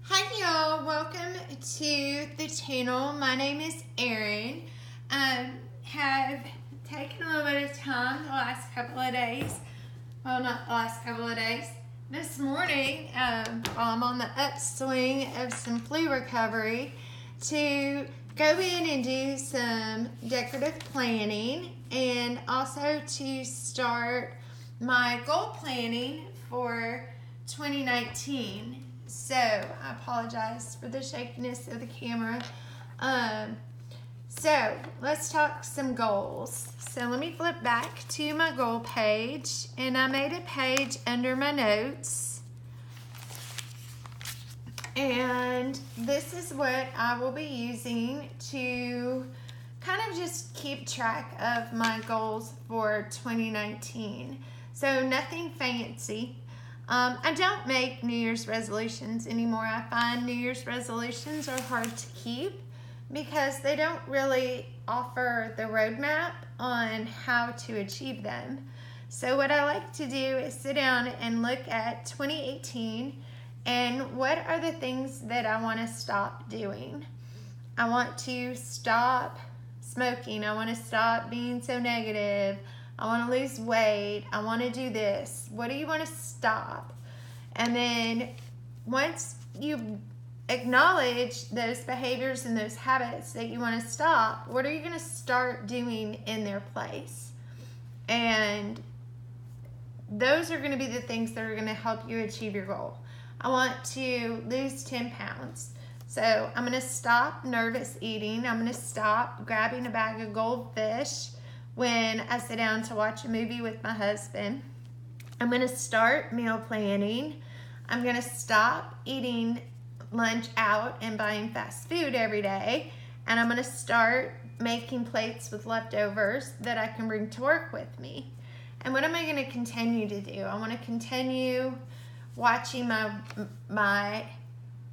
Hi y'all, welcome to the channel. My name is Erin. Have taken a little bit of time the last couple of days. Well, not the last couple of days. This morning, while I'm on the upswing of some flu recovery, to go in and do some decorative planning and also to start my goal planning for 2019. So, I apologize for the shakiness of the camera. So, let's talk some goals. So, let me flip back to my goal page, and I made a page under my notes. And this is what I will be using to kind of just keep track of my goals for 2019. So, nothing fancy. I don't make New Year's resolutions anymore. I find New Year's resolutions are hard to keep because they don't really offer the roadmap on how to achieve them. So what I like to do is sit down and look at 2018 and what are the things that I want to stop doing. I want to stop smoking. I want to stop being so negative. I want to lose weight. I want to do this. What do you want to stop? And then once you acknowledge those behaviors and those habits that you want to stop, what are you going to start doing in their place? And those are going to be the things that are going to help you achieve your goal. I want to lose 10 pounds. So I'm going to stop nervous eating. I'm going to stop grabbing a bag of goldfish when I sit down to watch a movie with my husband. I'm going to start meal planning. I'm going to stop eating lunch out and buying fast food every day. And I'm going to start making plates with leftovers that I can bring to work with me. And what am I going to continue to do? I want to continue watching my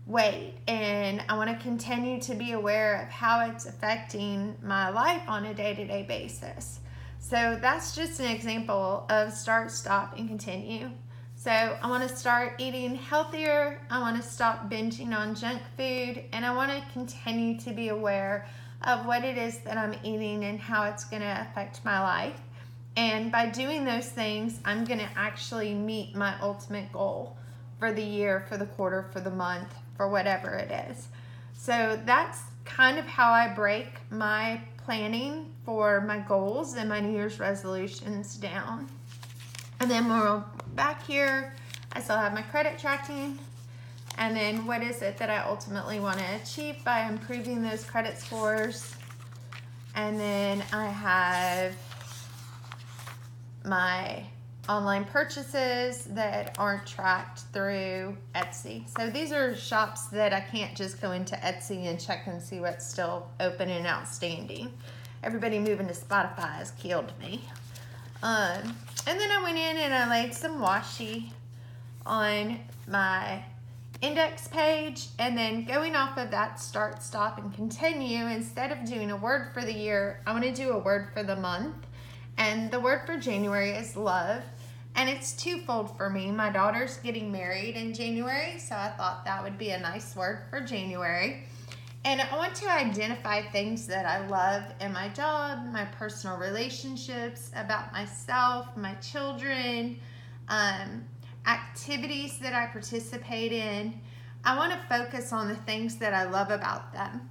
weight, and I want to continue to be aware of how it's affecting my life on a day-to-day basis. So that's just an example of start, stop, and continue. So I want to start eating healthier, I want to stop binging on junk food, and I want to continue to be aware of what it is that I'm eating and how it's going to affect my life. And by doing those things, I'm going to actually meet my ultimate goal for the year, for the quarter, for the month, for whatever it is. So that's kind of how I break my planning for my goals and my New Year's resolutions down. And then we're back here. I still have my credit tracking. And then what is it that I ultimately want to achieve by improving those credit scores? And then I have my online purchases that aren't tracked through Etsy. So these are shops that I can't just go into Etsy and check and see what's still open and outstanding. Everybody moving to Spotify has killed me. And then I went in and I laid some washi on my index page, and then going off of that start, stop, and continue, instead of doing a word for the year, I want to do a word for the month. And the word for January is love. And it's twofold for me. My daughter's getting married in January, so I thought that would be a nice word for January. And I want to identify things that I love in my job, my personal relationships, about myself, my children, activities that I participate in. I want to focus on the things that I love about them.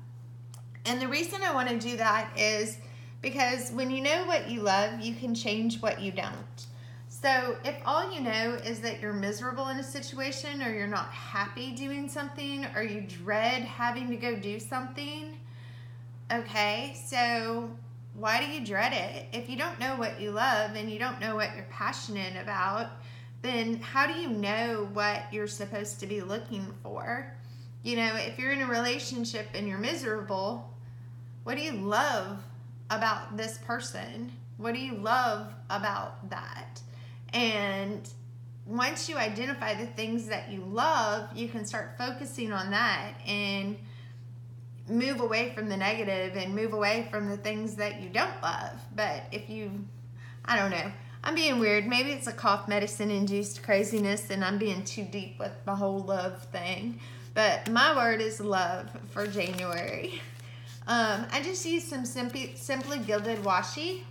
And the reason I want to do that is because when you know what you love, you can change what you don't. So if all you know is that you're miserable in a situation, or you're not happy doing something, or you dread having to go do something, okay, so why do you dread it? If you don't know what you love and you don't know what you're passionate about, then how do you know what you're supposed to be looking for? You know, if you're in a relationship and you're miserable, what do you love about this person? What do you love about that? And once you identify the things that you love, you can start focusing on that and move away from the negative and move away from the things that you don't love. But if you, I don't know, I'm being weird. Maybe it's a cough medicine induced craziness and I'm being too deep with my whole love thing. but my word is love for January. I just used some Simply Gilded Washi,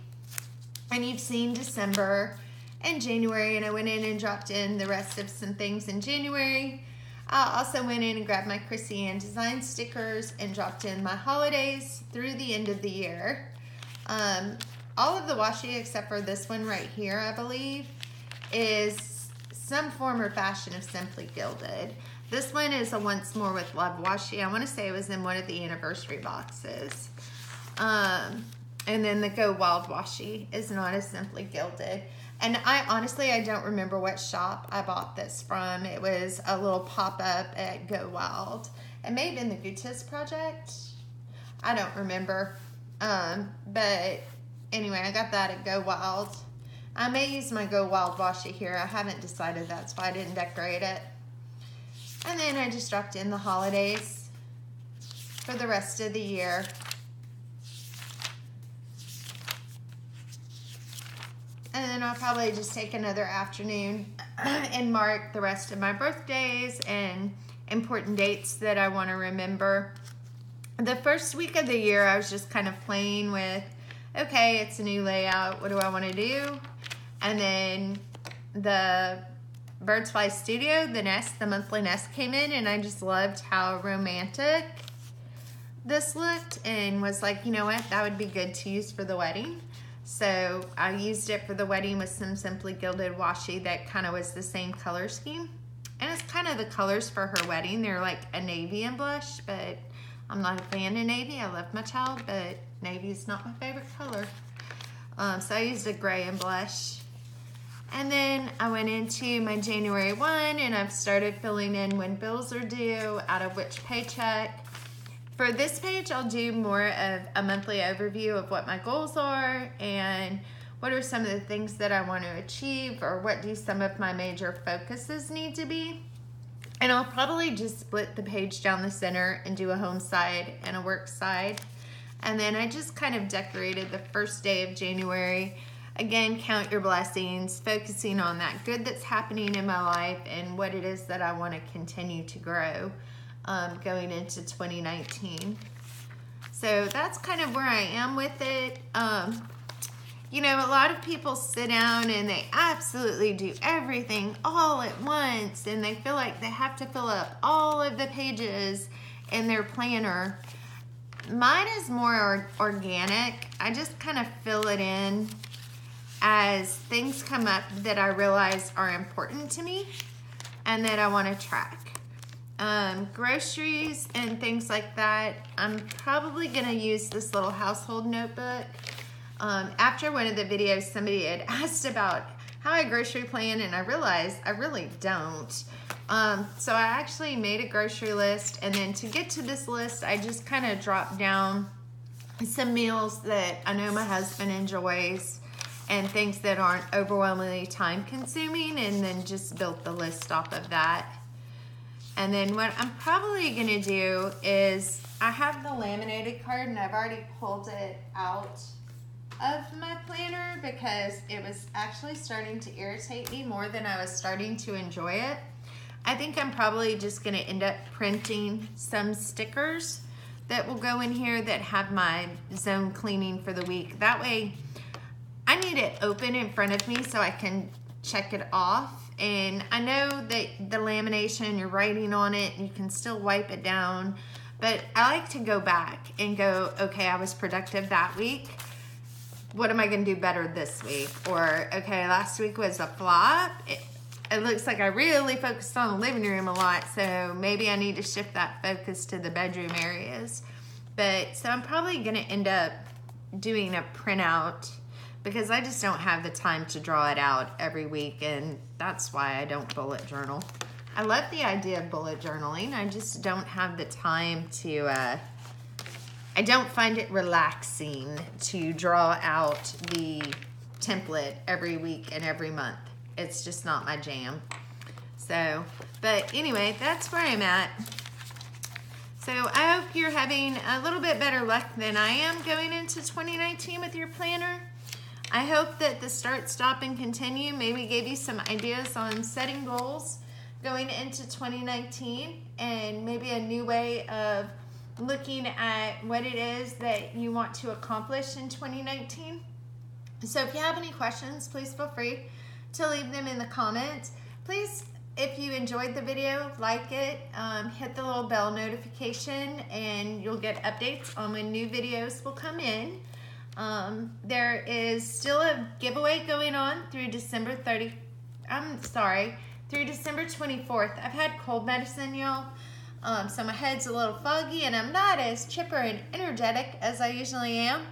and you've seen December and January, and I went in and dropped in the rest of some things in January. I also went in and grabbed my Chrissy Ann design stickers and dropped in my holidays through the end of the year. All of the washi except for this one right here, I believe, is some form or fashion of Simply Gilded. This one is a Once More with Love washi. I want to say it was in one of the anniversary boxes. And then the Go Wild washi is not as Simply Gilded. And I don't remember what shop I bought this from. It was a little pop-up at Go Wild. It may have been the Gutes Project. I don't remember. But anyway, I got that at Go Wild. I may use my Go Wild washi here. I haven't decided. That's why I didn't decorate it. And then I just dropped in the holidays for the rest of the year. And then I'll probably just take another afternoon and mark the rest of my birthdays and important dates that I want to remember. The first week of the year, I was just kind of playing with, okay, it's a new layout. What do I want to do? And then the Birds Fly Studio, the monthly nest came in, and I just loved how romantic this looked and was like, you know what, that would be good to use for the wedding. So I used it for the wedding with some Simply Gilded washi that kind of was the same color scheme. And it's kind of the colors for her wedding. They're like a navy and blush, but I'm not a fan of navy. I love my child, but navy is not my favorite color. So I used a gray and blush. And then I went into my January 1 and I've started filling in when bills are due, out of which paycheck. For this page, I'll do more of a monthly overview of what my goals are and what are some of the things that I want to achieve, or what do some of my major focuses need to be. And I'll probably just split the page down the center and do a home side and a work side. And then I just kind of decorated the first day of January. Again, count your blessings, focusing on that good that's happening in my life and what it is that I want to continue to grow. Going into 2019. So that's kind of where I am with it. You know, a lot of people sit down and they absolutely do everything all at once, and they feel like they have to fill up all of the pages in their planner. Mine is more organic. I just kind of fill it in as things come up that I realize are important to me and that I want to track. Groceries and things like that, I'm probably going to use this little household notebook. After one of the videos, somebody had asked about how I grocery plan, and I realized I really don't. So I actually made a grocery list, and then to get to this list, I just kind of dropped down some meals that I know my husband enjoys and things that aren't overwhelmingly time consuming, and then just built the list off of that. And then what I'm probably going to do is, I have the laminated card and I've already pulled it out of my planner because it was actually starting to irritate me more than I was starting to enjoy it. I think I'm probably just going to end up printing some stickers that will go in here that have my zone cleaning for the week. That way I need it open in front of me so I can check it off. And I know that the lamination, you're writing on it, you can still wipe it down, but I like to go back and go, okay, I was productive that week. What am I going to do better this week? Or, okay, last week was a flop. It looks like I really focused on the living room a lot, so maybe I need to shift that focus to the bedroom areas. But, so I'm probably going to end up doing a printout because I just don't have the time to draw it out every week, and that's why I don't bullet journal. I love the idea of bullet journaling. I just don't have the time to, I don't find it relaxing to draw out the template every week and every month. It's just not my jam. So, but anyway, that's where I'm at. So I hope you're having a little bit better luck than I am going into 2019 with your planner. I hope that the start, stop, and continue maybe gave you some ideas on setting goals going into 2019 and maybe a new way of looking at what it is that you want to accomplish in 2019. So if you have any questions, please feel free to leave them in the comments. Please, if you enjoyed the video, like it, hit the little bell notification, and you'll get updates on when new videos will come in. There is still a giveaway going on through December 24th. I've had cold medicine, y'all. So my head's a little foggy and I'm not as chipper and energetic as I usually am.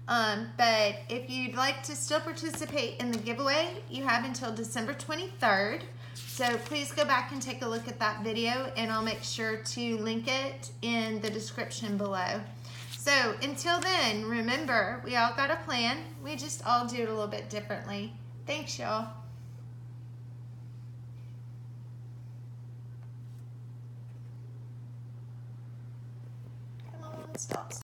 But if you'd like to still participate in the giveaway, you have until December 23rd. So please go back and take a look at that video, and I'll make sure to link it in the description below. So until then, remember, we all got a plan. We just all do it a little bit differently. Thanks, y'all. Come on, stop.